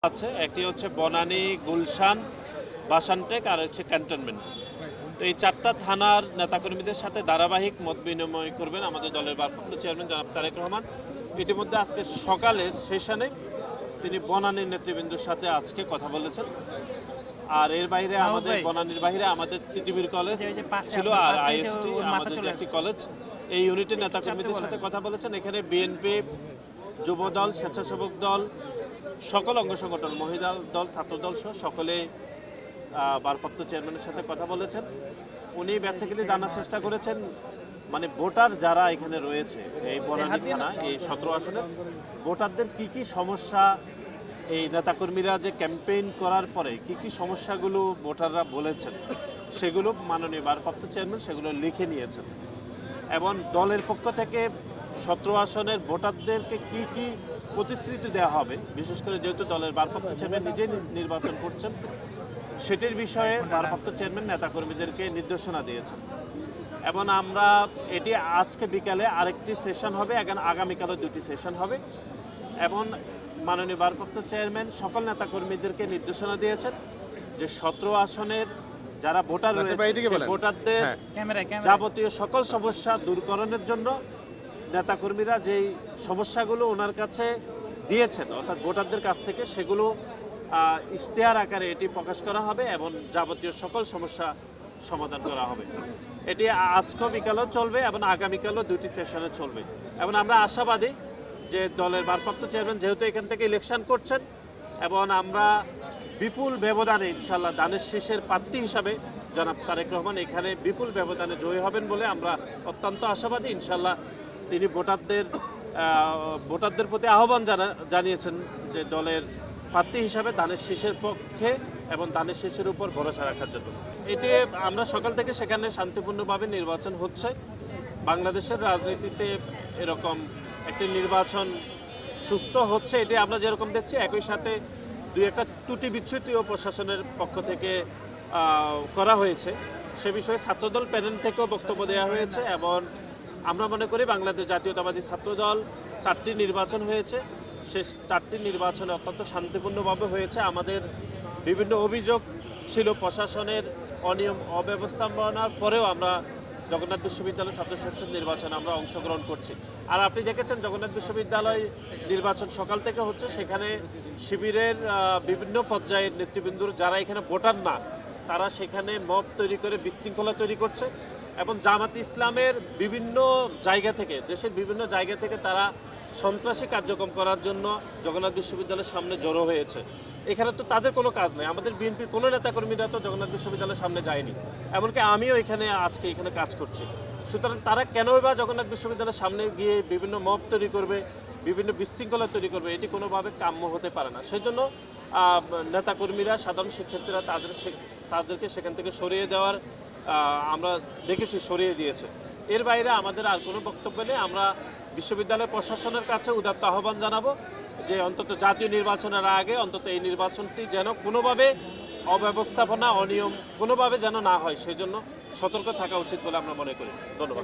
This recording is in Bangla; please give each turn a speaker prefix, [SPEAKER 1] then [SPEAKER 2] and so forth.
[SPEAKER 1] আছে একটি হচ্ছে বনানী, গুলশান, বাসানটেক আর হচ্ছে ক্যান্টনমেন্ট। তো এই চারটা থানার নেতাকর্মীদের সাথে ধারাবাহিক মত বিনিময় করবেন আমাদের দলের ভারপ্রাপ্ত চেয়ারম্যান জনাব তারেক রহমান। ইতিমধ্যে আজকে সকালের সেশনে তিনি বনানীর নেতৃবৃন্দের সাথে আজকে কথা বলেছেন। আর এর বাইরে আমাদের বনানীর বাইরে আমাদের টিটিভির কলেজ ছিল আর আইএসটি আমাদের যে একটি কলেজ, এই ইউনিটের নেতাকর্মীদের সাথে কথা বলেছেন। এখানে বিএনপি, যুবদল, স্বেচ্ছাসেবক দল, সকল অঙ্গ সংগঠন, মহিলা দল, ছাত্রদল সহ সকলে ভারপ্রাপ্ত চেয়ারম্যানের সাথে কথা বলেছেন। উনি বেসিক্যালি জানার চেষ্টা করেছেন মানে ভোটার যারা এখানে রয়েছে এই বনানী থানা এই 17 আসনের ভোটারদের কি কি সমস্যা, এই নেতাকর্মীরা যে ক্যাম্পেইন করার পরে কি কি সমস্যাগুলো ভোটাররা বলেছেন সেগুলো মাননীয় ভারপ্রাপ্ত চেয়ারম্যান সেগুলো লিখে নিয়েছেন। এবং দলের পক্ষ থেকে 17 আসনের ভোটারদেরকে কি কি প্রতিশ্রুতি দেওয়া হবে, বিশেষ করে যেহেতু দলের ভারপ্রাপ্ত চেয়ারম্যান নিজেই নির্বাচন করছেন, সেটির বিষয়ে ভারপ্রাপ্ত চেয়ারম্যান নেতাকর্মীদেরকে নির্দেশনা দিয়েছেন। এবং আমরা এটি আজকে বিকালে আরেকটি সেশন হবে, আগামীকালও দুটি সেশন হবে। এবং মাননীয় ভারপ্রাপ্ত চেয়ারম্যান সকল নেতাকর্মীদেরকে নির্দেশনা দিয়েছেন যে 17 আসনের যারা ভোটার রয়েছে ভোটারদের যাবতীয় সকল সমস্যা দূরকরণের জন্য নেতাকর্মীরা যেই সমস্যাগুলো ওনার কাছে দিয়েছেন অর্থাৎ ভোটারদের কাছ থেকে সেগুলো ইশতেহার আকারে এটি প্রকাশ করা হবে এবং যাবতীয় সকল সমস্যা সমাধান করা হবে। এটি আজকেও বিকালেও চলবে এবং আগামীকালও দুটি সেশনে চলবে। এবং আমরা আশাবাদী যে দলের ভারপ্রাপ্ত চেয়ারম্যান যেহেতু এখান থেকে ইলেকশন করছেন এবং আমরা বিপুল ব্যবধানে ইনশাল্লাহ ধানের শীষের প্রার্থী হিসাবে জনাব তারেক রহমান এখানে বিপুল ব্যবধানে জয়ী হবেন বলে আমরা অত্যন্ত আশাবাদী। ইনশাল্লাহ তিনি ভোটারদের প্রতি আহ্বান জানিয়েছেন যে দলের প্রার্থী হিসাবে ধানের শীষের পক্ষে এবং ধানের শীষের উপর ভরসা রাখার জন্য। এটি আমরা সকাল থেকে সেখানে শান্তিপূর্ণভাবে নির্বাচন হচ্ছে। বাংলাদেশের রাজনীতিতে এরকম একটি নির্বাচন সুস্থ হচ্ছে এটি আমরা যেরকম দেখছি, একই সাথে দুই একটা ত্রুটি বিচ্যুতিও প্রশাসনের পক্ষ থেকে করা হয়েছে। সে বিষয়ে ছাত্রদল প্যানেল থেকেও বক্তব্য দেওয়া হয়েছে এবং আমরা মনে করি বাংলাদেশ জাতীয়তাবাদী ছাত্রদল 4টি নির্বাচন হয়েছে, সে 4টি নির্বাচনে অত্যন্ত শান্তিপূর্ণভাবে হয়েছে। আমাদের বিভিন্ন অভিযোগ ছিল প্রশাসনের অনিয়ম অব্যবস্থাপনার পরেও আমরা জগন্নাথ বিশ্ববিদ্যালয় ছাত্র সংসদ নির্বাচনে আমরা অংশগ্রহণ করছি। আর আপনি দেখেছেন জগন্নাথ বিশ্ববিদ্যালয় নির্বাচন সকাল থেকে হচ্ছে, সেখানে শিবিরের বিভিন্ন পর্যায়ের নেতৃবৃন্দর যারা এখানে ভোটার না তারা সেখানে মব তৈরি করে বিশৃঙ্খলা তৈরি করছে এবং জামাত ইসলামের বিভিন্ন জায়গা থেকে দেশের বিভিন্ন জায়গা থেকে তারা সন্ত্রাসী কার্যক্রম করার জন্য জগন্নাথ বিশ্ববিদ্যালয়ের সামনে জড়ো হয়েছে। এখানে তো তাদের কোনো কাজ নেই, আমাদের বিএনপির কোনো নেতাকর্মীরা তো জগন্নাথ বিশ্ববিদ্যালয়ের সামনে যায়নি, এমনকি আমিও আজকে এখানে কাজ করছি। সুতরাং তারা কেনই বা জগন্নাথ বিশ্ববিদ্যালয়ের সামনে গিয়ে বিভিন্ন মব তৈরি করবে, বিভিন্ন বিশৃঙ্খলা তৈরি করবে, এটি কোনোভাবে কাম্য হতে পারে না। সেই জন্য নেতাকর্মীরা, সাধারণ শিক্ষার্থীরা তাদেরকে সেখান থেকে সরিয়ে দেওয়ার আমরা দেখেছি, সরিয়ে দিয়েছে। এর বাইরে আমাদের আর কোনো বক্তব্য নেই। আমরা বিশ্ববিদ্যালয় প্রশাসনের কাছে উদাত্ত আহ্বান জানাবো যে অন্তত জাতীয় নির্বাচনের আগে অন্তত এই নির্বাচনটি যেন কোনোভাবে অব্যবস্থাপনা অনিয়ম কোনোভাবে যেন না হয়, সেই জন্য সতর্ক থাকা উচিত বলে আমরা মনে করি। ধন্যবাদ।